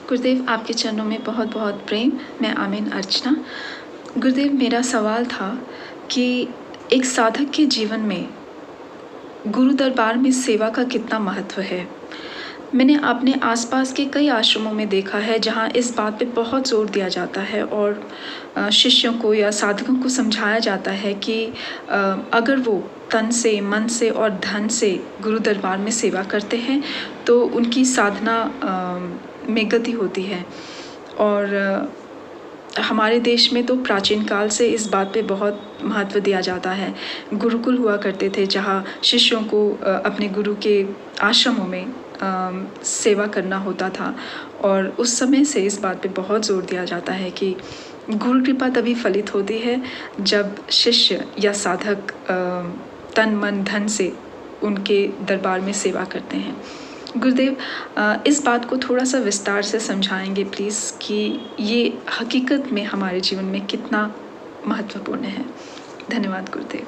गुरुदेव, आपके चरणों में बहुत बहुत प्रेम। मैं आमीन अर्चना। गुरुदेव, मेरा सवाल था कि एक साधक के जीवन में गुरु दरबार में सेवा का कितना महत्व है। मैंने अपने आसपास के कई आश्रमों में देखा है जहाँ इस बात पे बहुत जोर दिया जाता है और शिष्यों को या साधकों को समझाया जाता है कि अगर वो तन से, मन से और धन से गुरु दरबार में सेवा करते हैं तो उनकी साधना में गति होती है। और हमारे देश में तो प्राचीन काल से इस बात पे बहुत महत्व दिया जाता है। गुरुकुल हुआ करते थे जहाँ शिष्यों को अपने गुरु के आश्रमों में सेवा करना होता था और उस समय से इस बात पे बहुत जोर दिया जाता है कि गुरु कृपा तभी फलित होती है जब शिष्य या साधक तन मन धन से उनके दरबार में सेवा करते हैं। गुरुदेव, इस बात को थोड़ा सा विस्तार से समझाएंगे प्लीज़ कि ये हकीकत में हमारे जीवन में कितना महत्वपूर्ण है। धन्यवाद गुरुदेव।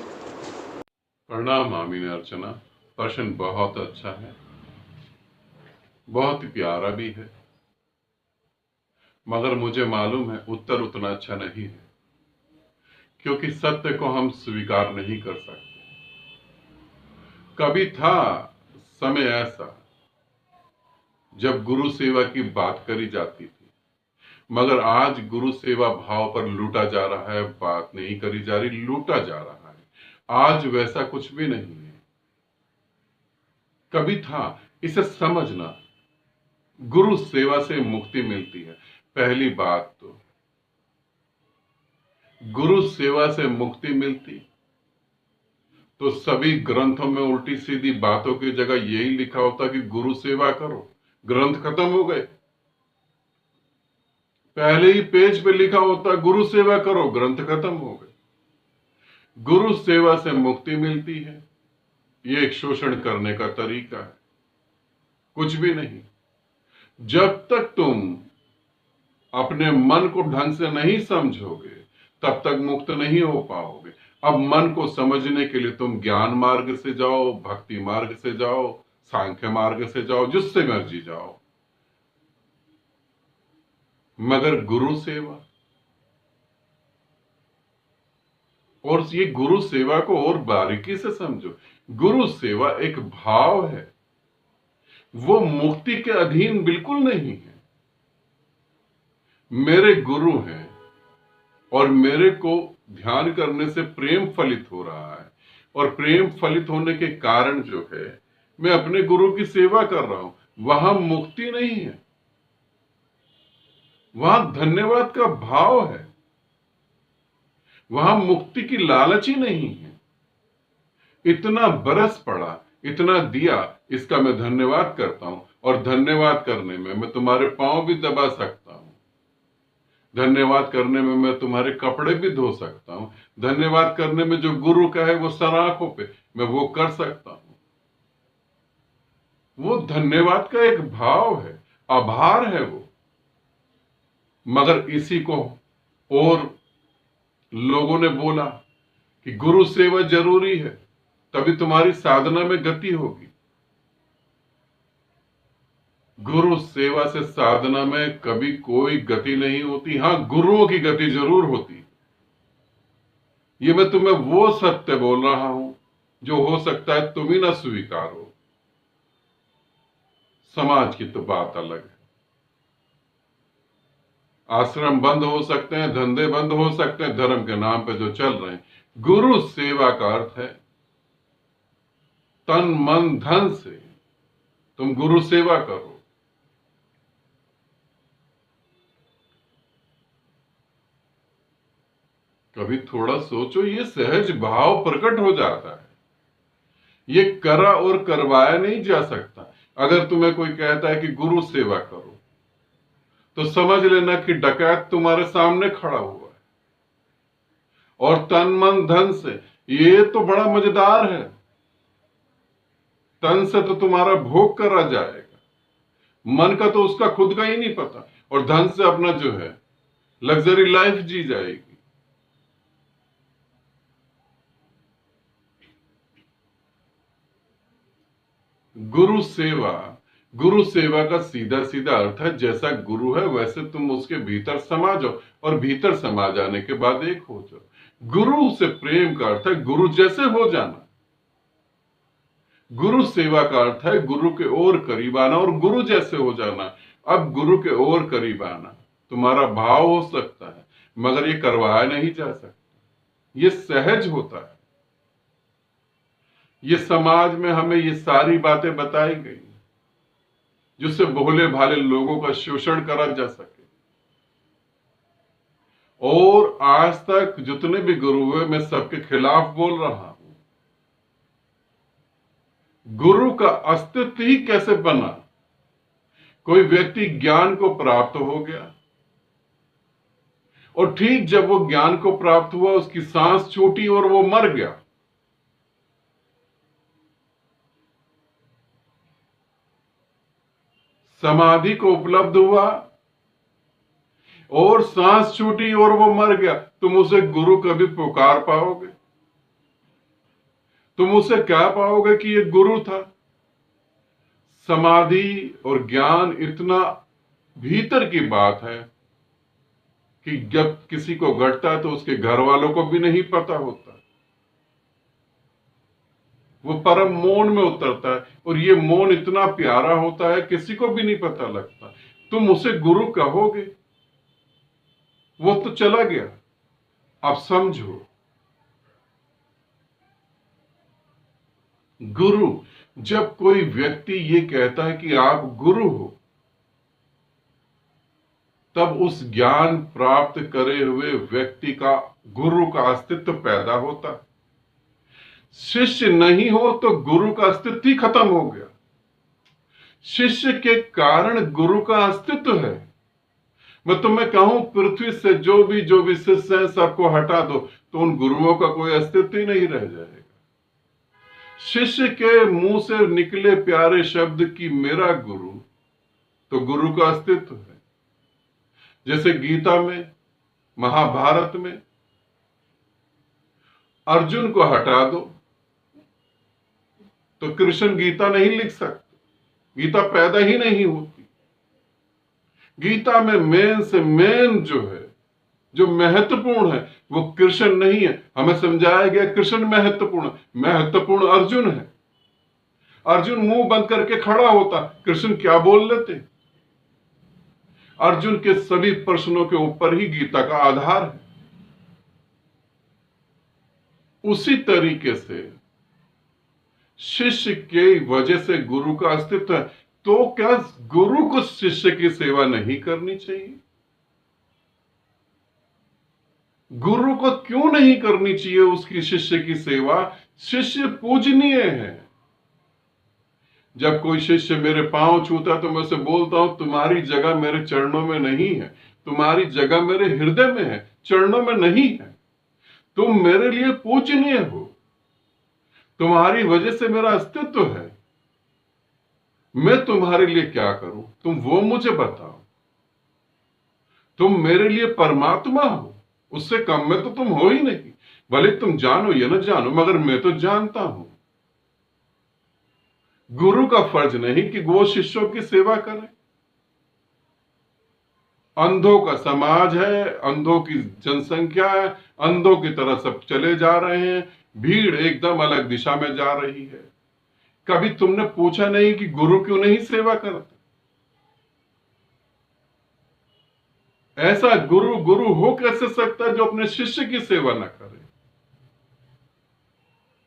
प्रणाम आमीन अर्चना। प्रश्न बहुत अच्छा है, बहुत प्यारा भी है, मगर मुझे मालूम है उत्तर उतना अच्छा नहीं है, क्योंकि सत्य को हम स्वीकार नहीं कर सकते। कभी था समय ऐसा जब गुरु सेवा की बात करी जाती थी, मगर आज गुरु सेवा भाव पर लूटा जा रहा है। बात नहीं करी जा रही, लूटा जा रहा है। आज वैसा कुछ भी नहीं है। कभी था, इसे समझना। गुरु सेवा से मुक्ति मिलती है। पहली बात तो गुरु सेवा से मुक्ति मिलती तो सभी ग्रंथों में उल्टी सीधी बातों की जगह यही लिखा होता कि गुरु सेवा करो। ग्रंथ खत्म हो गए। पहले ही पेज पे लिखा होता गुरु सेवा करो, ग्रंथ खत्म हो गए। गुरु सेवा से मुक्ति मिलती है, ये एक शोषण करने का तरीका है, कुछ भी नहीं। जब तक तुम अपने मन को ढंग से नहीं समझोगे तब तक मुक्त नहीं हो पाओगे। अब मन को समझने के लिए तुम ज्ञान मार्ग से जाओ, भक्ति मार्ग से जाओ, सांख्य मार्ग से जाओ, जिससे मर्जी जाओ, मगर गुरु सेवा और ये गुरु सेवा को और बारीकी से समझो। गुरु सेवा एक भाव है, वो मुक्ति के अधीन बिल्कुल नहीं है। मेरे गुरु हैं और मेरे को ध्यान करने से प्रेम फलित हो रहा है, और प्रेम फलित होने के कारण जो है मैं अपने गुरु की सेवा कर रहा हूं। वहां मुक्ति नहीं है, वहां धन्यवाद का भाव है, वहां मुक्ति की लालच ही नहीं है। इतना बरस पड़ा, इतना दिया, इसका मैं धन्यवाद करता हूं। और धन्यवाद करने में मैं तुम्हारे पांव भी दबा सकता हूं, धन्यवाद करने में मैं तुम्हारे कपड़े भी धो सकता हूं, धन्यवाद करने में जो गुरु का है वो सराखों पे मैं वो कर सकता हूं। वो धन्यवाद का एक भाव है, आभार है वो। मगर इसी को और लोगों ने बोला कि गुरु सेवा जरूरी है, तभी तुम्हारी साधना में गति होगी। गुरु सेवा से साधना में कभी कोई गति नहीं होती। हां, गुरुओं की गति जरूर होती। ये मैं तुम्हें वो सत्य बोल रहा हूं जो हो सकता है तुम ही ना स्वीकारो। समाज की तो बात अलग है। आश्रम बंद हो सकते हैं, धंधे बंद हो सकते हैं, धर्म के नाम पे जो चल रहे हैं। गुरु सेवा का अर्थ है तन मन धन से तुम गुरु सेवा करो। कभी थोड़ा सोचो, ये सहज भाव प्रकट हो जाता है। ये करा और करवाया नहीं जा सकता। अगर तुम्हें कोई कहता है कि गुरु सेवा करो तो समझ लेना कि डकैत तुम्हारे सामने खड़ा हुआ है। और तन मन धन से, ये तो बड़ा मजेदार है। तन से तो तुम्हारा भोग करा जाएगा, मन का तो उसका खुद का ही नहीं पता, और धन से अपना जो है लग्जरी लाइफ जी जाएगी। गुरु सेवा गुरु सेवा का सीधा सीधा अर्थ है जैसा गुरु है वैसे तुम उसके भीतर समा जाओ, और भीतर समा जाने के बाद एक हो जाओ। गुरु से प्रेम का अर्थ है गुरु जैसे हो जाना। गुरु सेवा का अर्थ है गुरु के और करीब आना और गुरु जैसे हो जाना। अब गुरु के और करीब आना तुम्हारा भाव हो सकता है, मगर ये करवाया नहीं जा सकता, ये सहज होता है। ये समाज में हमें ये सारी बातें बताई गई जिससे भोले भाले लोगों का शोषण करा जा सके। और आज तक जितने भी गुरु हुए मैं सबके खिलाफ बोल रहा हूं। गुरु का अस्तित्व ही कैसे बना? कोई व्यक्ति ज्ञान को प्राप्त हो गया और ठीक जब वो ज्ञान को प्राप्त हुआ उसकी सांस छूटी और वो मर गया। समाधि को उपलब्ध हुआ और सांस छूटी और वो मर गया। तुम उसे गुरु कभी पुकार पाओगे? तुम उसे क्या पाओगे कि ये गुरु था? समाधि और ज्ञान इतना भीतर की बात है कि जब किसी को घटता है तो उसके घर वालों को भी नहीं पता होता। वो परम मौन में उतरता है और ये मौन इतना प्यारा होता है किसी को भी नहीं पता लगता। तुम उसे गुरु कहोगे? वो तो चला गया। अब समझो, गुरु, जब कोई व्यक्ति ये कहता है कि आप गुरु हो, तब उस ज्ञान प्राप्त करे हुए व्यक्ति का गुरु का अस्तित्व पैदा होता है। शिष्य नहीं हो तो गुरु का अस्तित्व ही खत्म हो गया। शिष्य के कारण गुरु का अस्तित्व है। मैं तुम्हें कहूं पृथ्वी से जो भी शिष्य है सबको हटा दो तो उन गुरुओं का कोई अस्तित्व ही नहीं रह जाएगा। शिष्य के मुंह से निकले प्यारे शब्द की मेरा गुरु, तो गुरु का अस्तित्व है। जैसे गीता में, महाभारत में अर्जुन को हटा दो तो कृष्ण गीता नहीं लिख सकते, गीता पैदा ही नहीं होती। गीता में मेन से मेन जो है, जो महत्वपूर्ण है, वो कृष्ण नहीं है। हमें समझाया गया कृष्ण महत्वपूर्ण अर्जुन है। अर्जुन मुंह बंद करके खड़ा होता, कृष्ण क्या बोल लेते? अर्जुन के सभी प्रश्नों के ऊपर ही गीता का आधार है। उसी तरीके से शिष्य के वजह से गुरु का अस्तित्व है। तो क्या गुरु को शिष्य की सेवा नहीं करनी चाहिए? गुरु को क्यों नहीं करनी चाहिए उसकी शिष्य की सेवा? शिष्य पूजनीय है। जब कोई शिष्य मेरे पांव छूता तो मैं उसे बोलता हूं तुम्हारी जगह मेरे चरणों में नहीं है, तुम्हारी जगह मेरे हृदय में है, चरणों में नहीं है। तुम मेरे लिए पूजनीय हो, तुम्हारी वजह से मेरा अस्तित्व है। मैं तुम्हारे लिए क्या करूं तुम वो मुझे बताओ। तुम मेरे लिए परमात्मा हो, उससे कम में तो तुम हो ही नहीं। भले तुम जानो या न जानो, मगर मैं तो जानता हूं। गुरु का फर्ज नहीं कि वो शिष्यों की सेवा करे। अंधों का समाज है, अंधों की जनसंख्या है, अंधों की तरह सब चले जा रहे हैं, भीड़ एकदम अलग दिशा में जा रही है। कभी तुमने पूछा नहीं कि गुरु क्यों नहीं सेवा करता? ऐसा गुरु गुरु हो कैसे सकता है जो अपने शिष्य की सेवा न करे?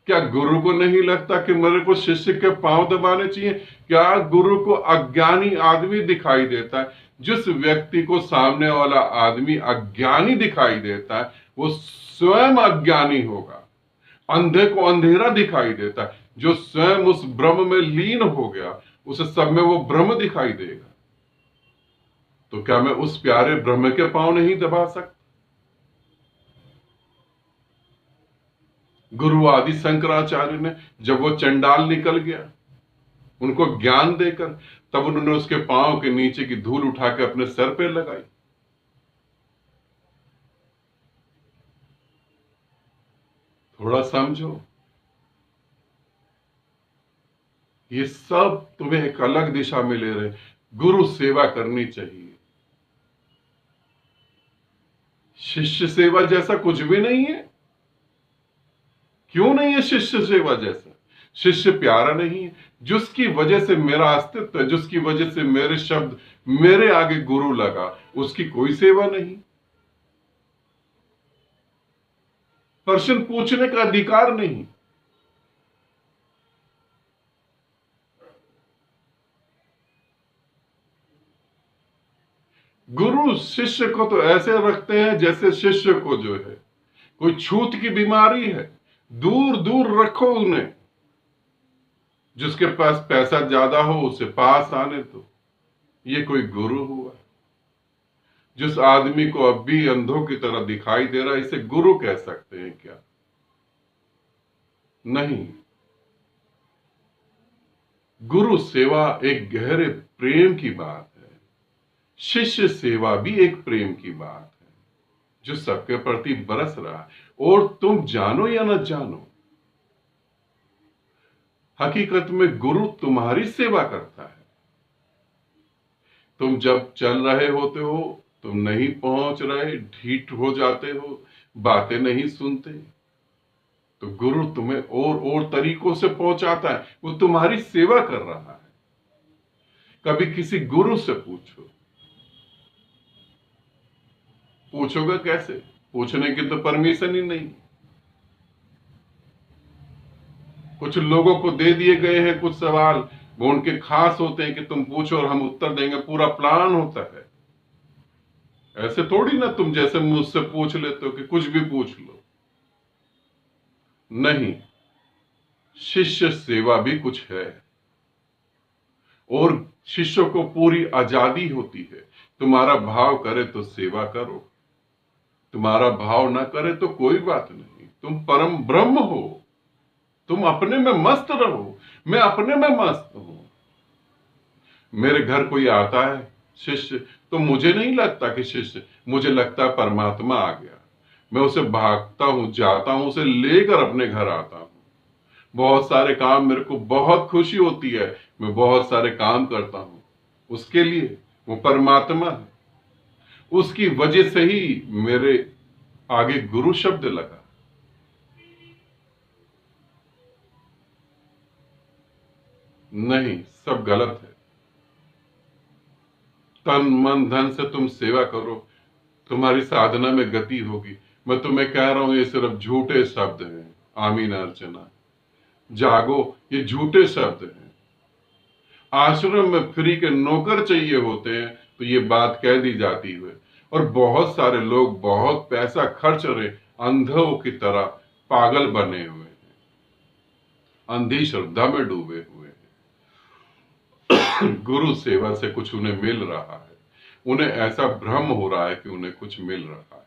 क्या गुरु को नहीं लगता कि मेरे को शिष्य के पांव दबाने चाहिए? क्या गुरु को अज्ञानी आदमी दिखाई देता है? जिस व्यक्ति को सामने वाला आदमी अज्ञानी दिखाई देता है वो स्वयं अज्ञानी होगा। अंधे को अंधेरा दिखाई देता है, जो स्वयं उस ब्रह्म में लीन हो गया उसे सब में वो ब्रह्म दिखाई देगा। तो क्या मैं उस प्यारे ब्रह्म के पांव नहीं दबा सकता? गुरु आदि शंकराचार्य ने जब वो चंडाल निकल गया उनको ज्ञान देकर, तब उन्होंने उसके पांव के नीचे की धूल उठा के अपने सर पे लगाई। थोड़ा समझो। ये सब तुम्हें एक अलग दिशा में ले रहे। गुरु सेवा करनी चाहिए। शिष्य सेवा जैसा कुछ भी नहीं है। क्यों नहीं है शिष्य सेवा जैसा? शिष्य प्यारा नहीं है? जिसकी वजह से मेरा अस्तित्व है, जिसकी वजह से मेरे शब्द मेरे आगे गुरु लगा, उसकी कोई सेवा नहीं। प्रश्न पूछने का अधिकार नहीं। गुरु शिष्य को तो ऐसे रखते हैं जैसे शिष्य को जो है कोई छूत की बीमारी है। दूर दूर रखो उन्हें। जिसके पास पैसा ज्यादा हो उसे पास आने दो। ये कोई गुरु हुआ? जिस आदमी को अब भी अंधों की तरह दिखाई दे रहा है, इसे गुरु कह सकते हैं क्या? नहीं। गुरु सेवा एक गहरे प्रेम की बात है। शिष्य सेवा भी एक प्रेम की बात है जो सबके प्रति बरस रहा है। और तुम जानो या न जानो, हकीकत में गुरु तुम्हारी सेवा करता है। तुम जब चल रहे होते हो, तुम नहीं पहुंच रहे, ढीठ हो जाते हो, बातें नहीं सुनते, तो गुरु तुम्हें और तरीकों से पहुंचाता है। वो तुम्हारी सेवा कर रहा है। कभी किसी गुरु से पूछो। पूछोगे कैसे? पूछने की तो परमिशन ही नहीं। कुछ लोगों को दे दिए गए हैं कुछ सवाल, वो उनके खास होते हैं कि तुम पूछो और हम उत्तर देंगे। पूरा प्लान होता है। ऐसे थोड़ी ना तुम जैसे मुझसे पूछ लेते हो कि कुछ भी पूछ लो। नहीं, शिष्य सेवा भी कुछ है। और शिष्यों को पूरी आजादी होती है। तुम्हारा भाव करे तो सेवा करो, तुम्हारा भाव ना करे तो कोई बात नहीं। तुम परम ब्रह्म हो। तुम अपने में मस्त रहो। मैं अपने में मस्त हूं। मेरे घर कोई आता है शिष्य, तो मुझे नहीं लगता कि शिष्य, मुझे लगता है परमात्मा आ गया। मैं उसे भागता हूं, जाता हूं, उसे लेकर अपने घर आता हूं। बहुत सारे काम, मेरे को बहुत खुशी होती है, मैं बहुत सारे काम करता हूं उसके लिए। वो परमात्मा है। उसकी वजह से ही मेरे आगे गुरु शब्द लगा। नहीं, सब गलत है। तन मन धन से तुम सेवा करो, तुम्हारी साधना में गति होगी। मैं तुम्हें कह रहा हूं, ये सिर्फ झूठे शब्द हैं। आमीन अर्चना, जागो, ये झूठे शब्द हैं। आश्रम में फ्री के नौकर चाहिए होते हैं तो ये बात कह दी जाती है। और बहुत सारे लोग बहुत पैसा खर्च रहे, अंधों की तरह पागल बने हुए हैं, अंधी श्रद्धा में डूबे हुए हैं। गुरु सेवा से कुछ उन्हें मिल रहा है। उन्हें ऐसा भ्रम हो रहा है कि उन्हें कुछ मिल रहा है।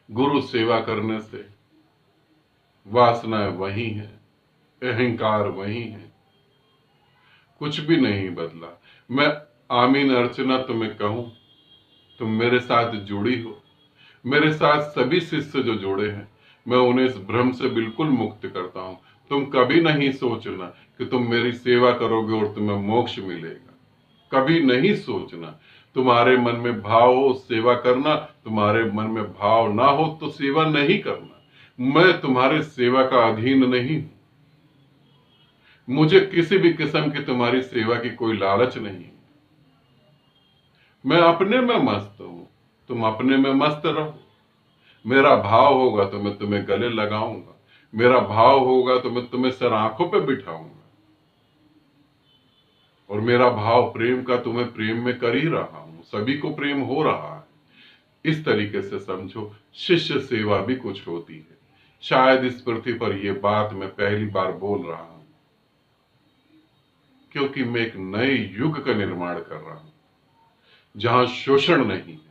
गुरु सेवा करने से वासनाएं वही है, अहंकार वही है, कुछ भी नहीं बदला। मैं आमीन अर्चना तुम्हें कहूं, तुम मेरे साथ जुड़ी हो। मेरे साथ सभी शिष्य जो जुड़े हैं, मैं उन्हें इस भ्रम से बिल्कुल मुक्त करता हूं। तुम कभी नहीं सोचना कि तुम मेरी सेवा करोगे और तुम्हें मोक्ष मिलेगा। कभी नहीं सोचना। तुम्हारे मन में भाव हो सेवा करना, तुम्हारे मन में भाव ना हो तो सेवा नहीं करना। मैं तुम्हारे सेवा का अधीन नहीं हूं। मुझे किसी भी किस्म की तुम्हारी सेवा की कोई लालच नहीं। मैं अपने में मस्त हूं, तुम अपने में मस्त रहो। मेरा भाव होगा तो मैं तुम्हें गले लगाऊंगा। मेरा भाव होगा तो मैं तुम्हें सर आंखों पे बिठाऊंगा। और मेरा भाव प्रेम का तुम्हें प्रेम में कर ही रहा हूं। सभी को प्रेम हो रहा है। इस तरीके से समझो, शिष्य सेवा भी कुछ होती है। शायद इस पृथ्वी पर यह बात मैं पहली बार बोल रहा हूं, क्योंकि मैं एक नए युग का निर्माण कर रहा हूं जहां शोषण नहीं है।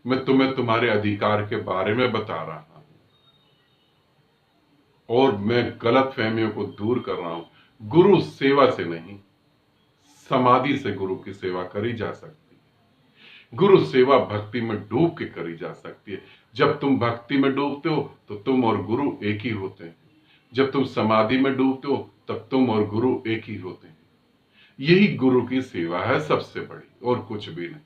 मैं तुम्हें तुम्हारे अधिकार के बारे में बता रहा हूं और मैं गलत फहमियों को दूर कर रहा हूं। गुरु सेवा से नहीं, समाधि से गुरु की सेवा करी जा सकती है। गुरु सेवा भक्ति में डूब के करी जा सकती है। जब तुम भक्ति में डूबते हो तो तुम और गुरु एक ही होते हैं। जब तुम समाधि में डूबते हो तब तुम और गुरु एक ही होते हैं। यही गुरु की सेवा है सबसे बड़ी, और कुछ भी नहीं।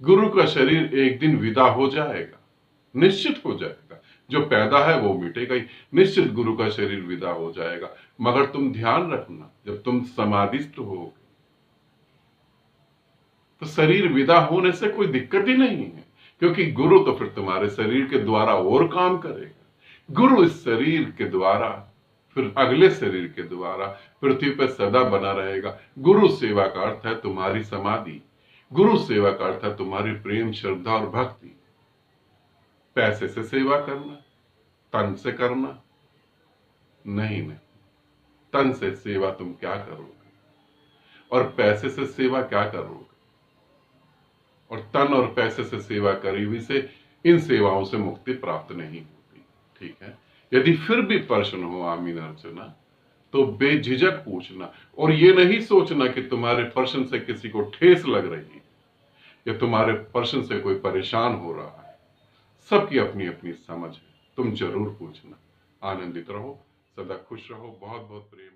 गुरु का शरीर एक दिन विदा हो जाएगा, निश्चित हो जाएगा। जो पैदा है वो मिटेगा ही, निश्चित गुरु का शरीर विदा हो जाएगा। मगर तुम ध्यान रखना, जब तुम समाधिस्थ होगे तो शरीर विदा होने से कोई दिक्कत ही नहीं है, क्योंकि गुरु तो फिर तुम्हारे शरीर के द्वारा और काम करेगा। गुरु इस शरीर के द्वारा, फिर अगले शरीर के द्वारा पृथ्वी पर सदा बना रहेगा। गुरु सेवा का अर्थ है तुम्हारी समाधि। गुरु सेवा का अर्थ है तुम्हारी प्रेम, श्रद्धा और भक्ति। पैसे से सेवा करना, तन से करना नहीं। तन से सेवा तुम क्या करोगे, और पैसे से सेवा क्या करोगे, और तन और पैसे से सेवा करी हुई से इन सेवाओं से मुक्ति प्राप्त नहीं होती। ठीक है, यदि फिर भी प्रश्न हो आमीन अर्चना, तो बेझिझक पूछना, और ये नहीं सोचना कि तुम्हारे प्रश्न से किसी को ठेस लग रही है या तुम्हारे प्रश्न से कोई परेशान हो रहा है। सबकी अपनी अपनी समझ है, तुम जरूर पूछना। आनंदित रहो, सदा खुश रहो। बहुत बहुत प्रेम।